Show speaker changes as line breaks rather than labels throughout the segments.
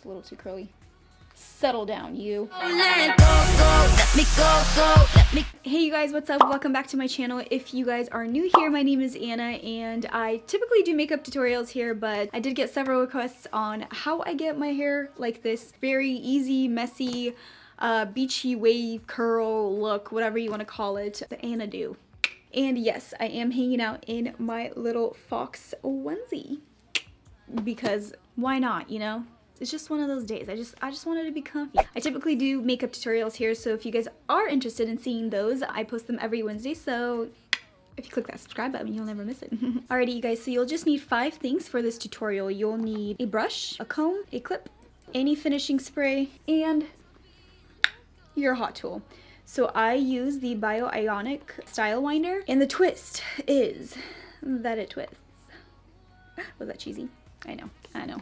a little too curly. Settle down, you. Hey you guys, what's up? Welcome back to my channel. If you guys are new here, my name is Anna and I typically do makeup tutorials here, but I did get several requests on how I get my hair like this very easy, messy, beachy wave curl look, whatever you want to call it, the Anna do. And yes, I am hanging out in my little fox onesie because why not, you know? It's just one of those days. I just wanted to be comfy. I typically do makeup tutorials here, so if you guys are interested in seeing those, I post them every Wednesday, so if you click that subscribe button, you'll never miss it. Alrighty, you guys, so you'll just need 5 things for this tutorial. You'll need a brush, a comb, a clip, any finishing spray, and your hot tool. So I use the Ionic Style Winder, and the twist is that it twists. Was that cheesy? I know.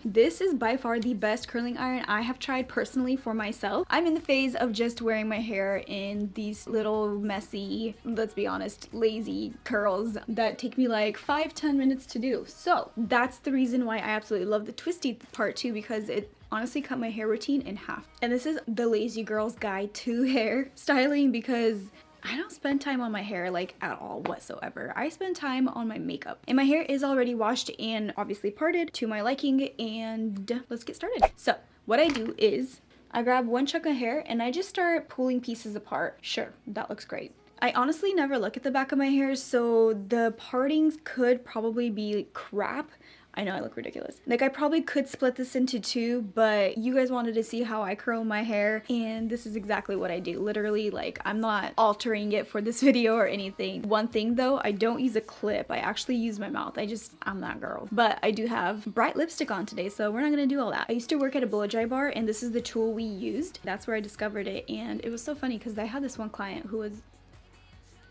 This is by far the best curling iron I have tried personally for myself. I'm in the phase of just wearing my hair in these little messy, let's be honest, lazy curls that take me like 5-10 minutes to do. So that's the reason why I absolutely love the twisty part too, because it honestly cut my hair routine in half. And this is the lazy girl's guide to hair styling because I don't spend time on my hair like at all whatsoever. I spend time on my makeup. And my hair is already washed and obviously parted to my liking, and let's get started. So what I do is I grab one chunk of hair and I just start pulling pieces apart. Sure, that looks great. I honestly never look at the back of my hair, so the partings could probably be crap. I know I look ridiculous. Like I probably could split this into 2, but you guys wanted to see how I curl my hair and this is exactly what I do. Literally, like I'm not altering it for this video or anything. One thing though, I don't use a clip. I actually use my mouth. I'm that girl. But I do have bright lipstick on today, so we're not gonna do all that. I used to work at a blow dry bar and this is the tool we used. That's where I discovered it, and it was so funny because I had this one client who was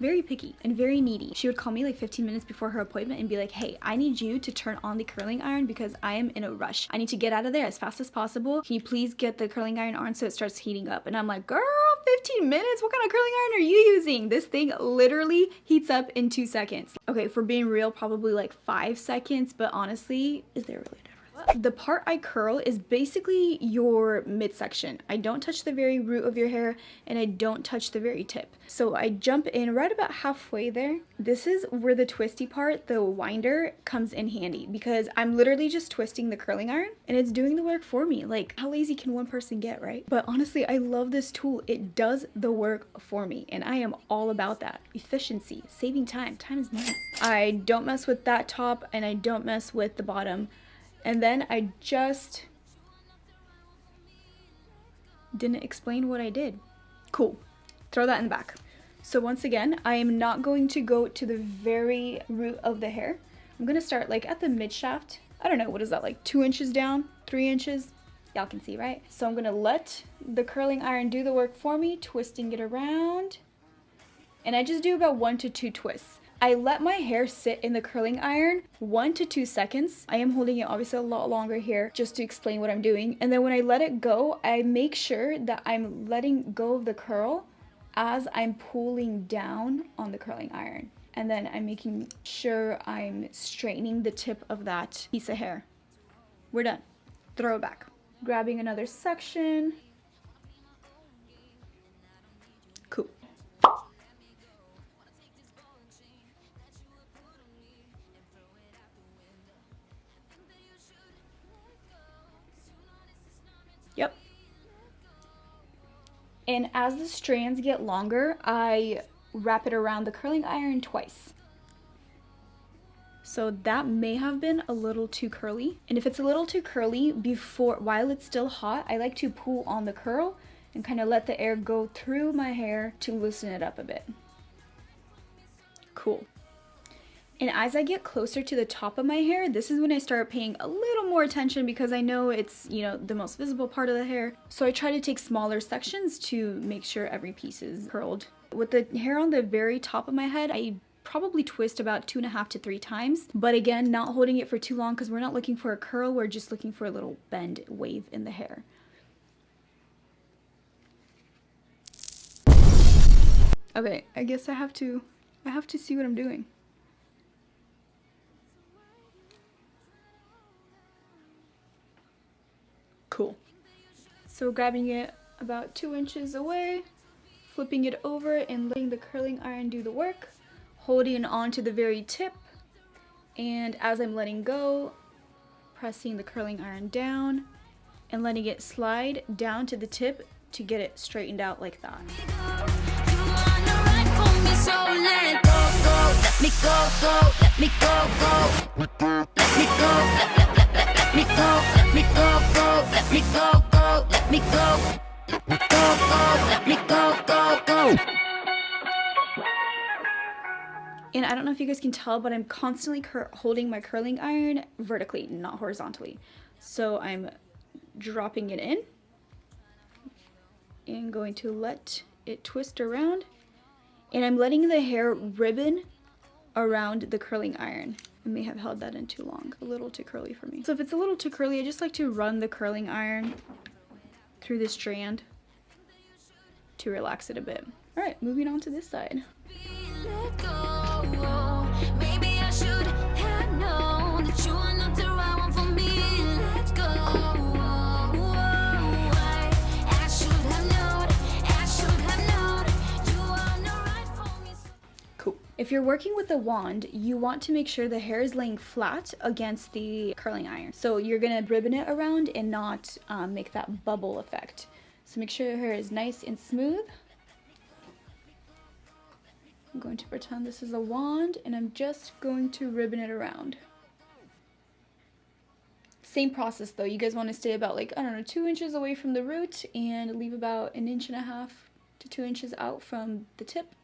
very picky and very needy. She would call me like 15 minutes before her appointment and be like, hey, I need you to turn on the curling iron because I am in a rush. I need to get out of there as fast as possible. Can you please get the curling iron on so it starts heating up? And I'm like, girl, 15 minutes? What kind of curling iron are you using? This thing literally heats up in 2 seconds. Okay, for being real, probably like 5 seconds, but honestly, is there really a difference? The part I curl is basically your midsection. I don't touch the very root of your hair and I don't touch the very tip. So I jump in right about halfway there. This is where the twisty part, the winder, comes in handy because I'm literally just twisting the curling iron and it's doing the work for me. Like, how lazy can one person get, right? But honestly, I love this tool. It does the work for me and I am all about that. Efficiency, saving time. Time is money. I don't mess with that top and I don't mess with the bottom. And then I just didn't explain what I did. Cool. Throw that in the back. So once again, I am not going to go to the very root of the hair. I'm going to start like at the mid shaft. I don't know, what is that, like 2 inches down, 3 inches? Y'all can see, right? So I'm going to let the curling iron do the work for me, twisting it around. And I just do about 1 to 2 twists. I let my hair sit in the curling iron 1 to 2 seconds. I am holding it obviously a lot longer here just to explain what I'm doing. And then when I let it go, I make sure that I'm letting go of the curl as I'm pulling down on the curling iron. And then I'm making sure I'm straightening the tip of that piece of hair. We're done. Throw it back. Grabbing another section. Cool. Yep. And as the strands get longer, I wrap it around the curling iron twice. So that may have been a little too curly. And if it's a little too curly while it's still hot, I like to pull on the curl and kind of let the air go through my hair to loosen it up a bit. Cool. And as I get closer to the top of my hair, this is when I start paying a little more attention because I know it's, you know, the most visible part of the hair. So I try to take smaller sections to make sure every piece is curled. With the hair on the very top of my head, I probably twist about 2.5 to 3 times. But again, not holding it for too long because we're not looking for a curl, we're just looking for a little bend wave in the hair. Okay, I guess I have to see what I'm doing. Cool. So grabbing it about 2 inches away, flipping it over and letting the curling iron do the work, holding on to the very tip, and as I'm letting go, pressing the curling iron down and letting it slide down to the tip to get it straightened out like that. And I don't know if you guys can tell, but I'm constantly holding my curling iron vertically, not horizontally. So I'm dropping it in and going to let it twist around. And I'm letting the hair ribbon around the curling iron. I may have held that in too long, a little too curly for me. So if it's a little too curly, I just like to run the curling iron through the strand to relax it a bit. All right, moving on to this side. Maybe I should have known that you are not the right one for me. Let's go. I should have known you are not right for me. Cool. If you're working with a wand, you want to make sure the hair is laying flat against the curling iron. So you're gonna ribbon it around and not make that bubble effect. So make sure your hair is nice and smooth. I'm going to pretend this is a wand and I'm just going to ribbon it around. Same process though, you guys want to stay about like, I don't know, 2 inches away from the root and leave about 1.5 inches to 2 inches out from the tip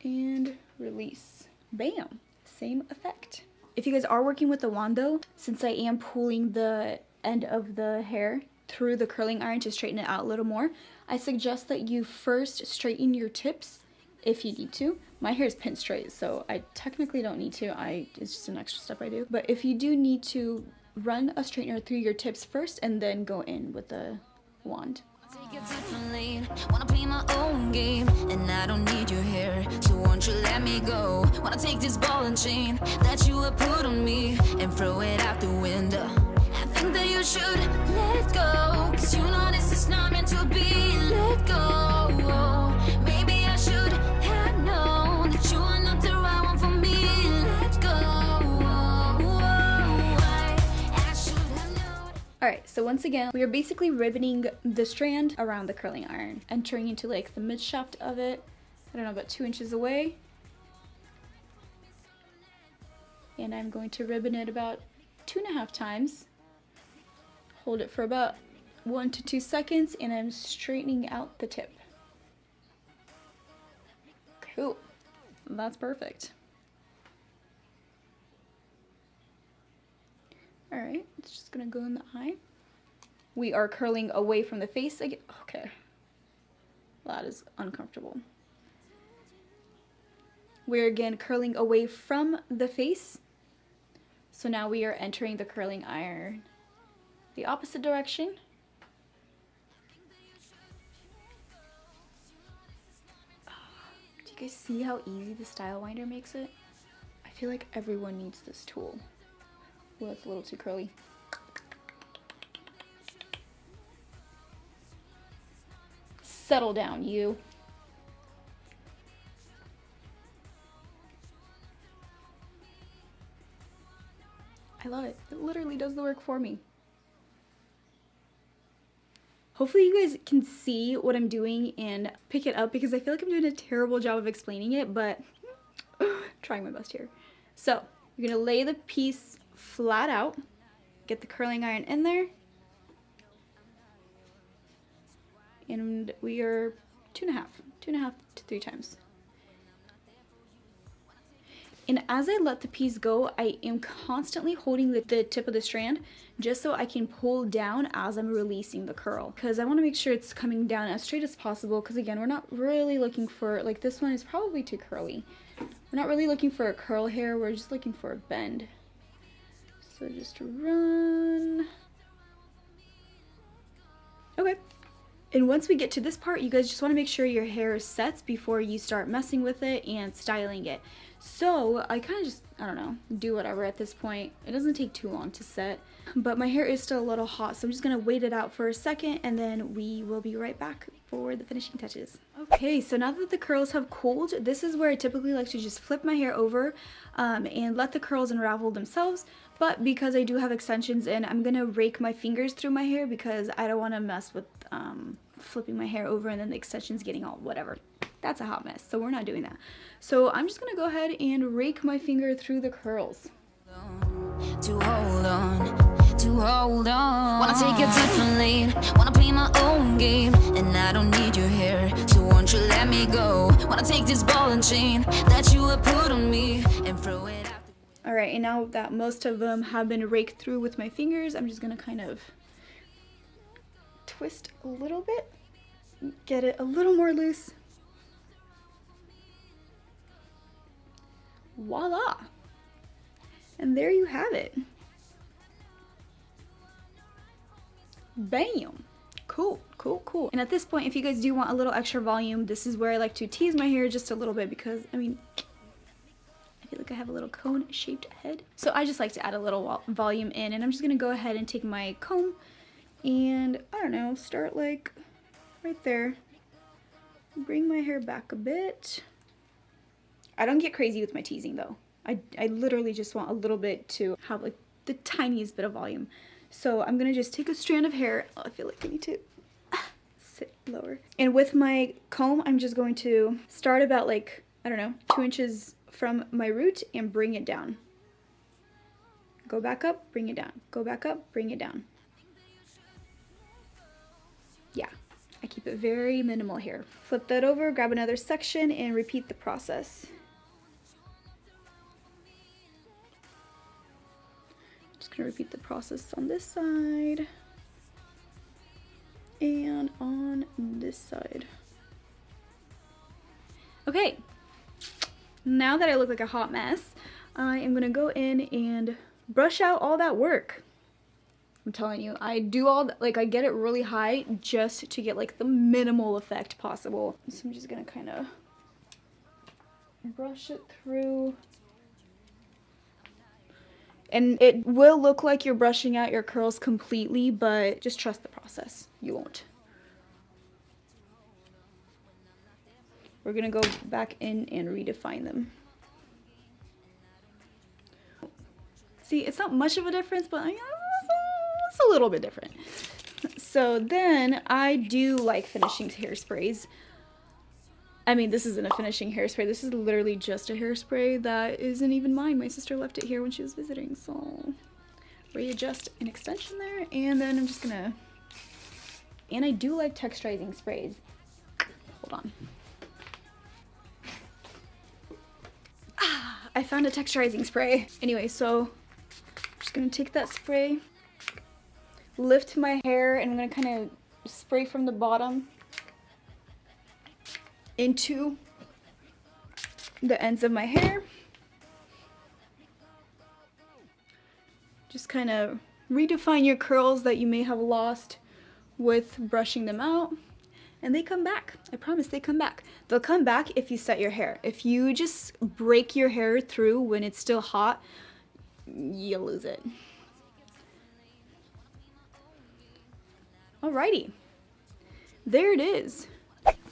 and release. Bam! Same effect. If you guys are working with the wand though, since I am pulling the end of the hair through the curling iron to straighten it out a little more, I suggest that you first straighten your tips if you need to. My hair is pin straight, so I technically don't need to. It's just an extra step I do. But if you do need to, run a straightener through your tips first and then go in with the wand. Take a different lane, wanna play my own game, and I don't need your hair, so won't you let me go? Wanna take this ball and chain that you have put on me and throw it out the window. I think that you should let go, cause you know this is not meant to be. Let go. Maybe I should have known that you are not the right one for me. Let go. I should have known. Alright, so once again, we are basically ribboning the strand around the curling iron, entering into like the mid shaft of it, I don't know, about 2 inches away. And I'm going to ribbon it about 2.5 times. Hold it for about 1 to 2 seconds, and I'm straightening out the tip. Cool. That's perfect. Alright, it's just gonna go in the eye. We are curling away from the face again. Okay. That is uncomfortable. We're again curling away from the face. So now we are entering the curling iron the opposite direction. Do you guys see how easy the style winder makes it? I feel like everyone needs this tool. Well, it's a little too curly. Settle down, you. I love it. It literally does the work for me. Hopefully you guys can see what I'm doing and pick it up, because I feel like I'm doing a terrible job of explaining it, but trying my best here. So you're gonna lay the piece flat out, get the curling iron in there, and we are 2.5 to 3 times. And as I let the piece go, I am constantly holding the tip of the strand just so I can pull down as I'm releasing the curl, because I want to make sure it's coming down as straight as possible, because again, we're not really looking for, like, this one is probably too curly. We're not really looking for a curl hair, we're just looking for a bend. So just run. Okay. And once we get to this part, you guys just want to make sure your hair sets before you start messing with it and styling it. So I kind of just, I don't know, do whatever at this point. It doesn't take too long to set, but my hair is still a little hot, so I'm just going to wait it out for a second and then we will be right back for the finishing touches. Okay, so now that the curls have cooled, this is where I typically like to just flip my hair over and let the curls unravel themselves. But because I do have extensions in, I'm going to rake my fingers through my hair because I don't want to mess with flipping my hair over and then the extensions getting all whatever. That's a hot mess, so we're not doing that. So I'm just going to go ahead and rake my finger through the curls.
To hold on, wanna take a different lane, wanna play my own game, and I don't need your hair, so won't you let me go? Wanna take this ball and chain that you have put on me and throw it out.
Alright, and now that most of them have been raked through with my fingers, I'm just gonna kind of twist a little bit, get it a little more loose. Voila! And there you have it. Bam! Cool, cool, cool. And at this point, if you guys do want a little extra volume, this is where I like to tease my hair just a little bit because, I mean, I feel like I have a little cone-shaped head. So I just like to add a little volume in, and I'm just gonna go ahead and take my comb and, I don't know, start like right there. Bring my hair back a bit. I don't get crazy with my teasing though. I literally just want a little bit to have like the tiniest bit of volume. So I'm gonna just take a strand of hair. Oh, I feel like I need to sit lower. And with my comb, I'm just going to start about like, I don't know, 2 inches from my root and bring it down. Go back up, bring it down. Go back up, bring it down. Yeah, I keep it very minimal here. Flip that over, grab another section, and repeat the process. Just gonna repeat the process on this side and on this side. Okay, now that I look like a hot mess, I am gonna go in and brush out all that work. I'm telling you, I do all that, like I get it really high just to get like the minimal effect possible. So I'm just gonna kind of brush it through. And it will look like you're brushing out your curls completely, but just trust the process. You won't. We're gonna go back in and redefine them. See, it's not much of a difference, but it's a little bit different. So then I do like finishing hairsprays. I mean, this isn't a finishing hairspray. This is literally just a hairspray that isn't even mine. My sister left it here when she was visiting. So readjust an extension there. And then I'm just gonna, and I do like texturizing sprays. Hold on. Ah, I found a texturizing spray. Anyway, so I'm just gonna take that spray, lift my hair, and I'm gonna kind of spray from the bottom into the ends of my hair. Just kind of redefine your curls that you may have lost with brushing them out. And they come back. I promise they come back. They'll come back if you set your hair. If you just break your hair through when it's still hot, you'll lose it. Alrighty. There it is.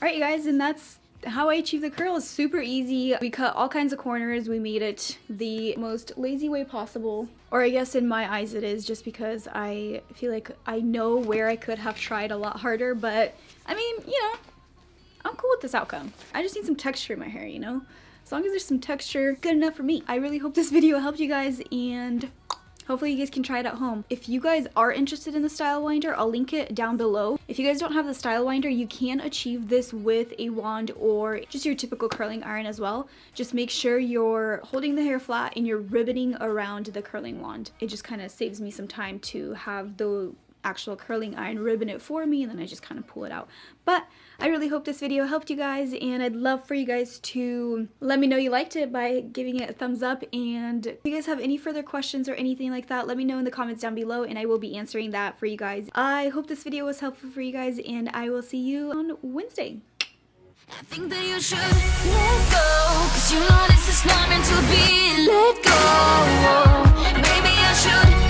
Alright you guys, and that's how I achieved the curl. Is super easy. We cut all kinds of corners. We made it the most lazy way possible. Or I guess in my eyes it is, just because I feel like I know where I could have tried a lot harder, but I mean, you know, I'm cool with this outcome. I just need some texture in my hair, you know? As long as there's some texture, good enough for me. I really hope this video helped you guys, and hopefully you guys can try it at home. If you guys are interested in the style winder, I'll link it down below. If you guys don't have the style winder, you can achieve this with a wand or just your typical curling iron as well. Just make sure you're holding the hair flat and you're ribboning around the curling wand. It just kind of saves me some time to have the actual curling iron ribbon it for me, and then I just kind of pull it out. But I really hope this video helped you guys, and I'd love for you guys to let me know you liked it by giving it a thumbs up. And if you guys have any further questions or anything like that, let me know in the comments down below, and I will be answering that for you guys. I hope this video was helpful for you guys, and I will see you on Wednesday.
I think that you should let go, 'cause you know this is not meant to be. Let go. Maybe I should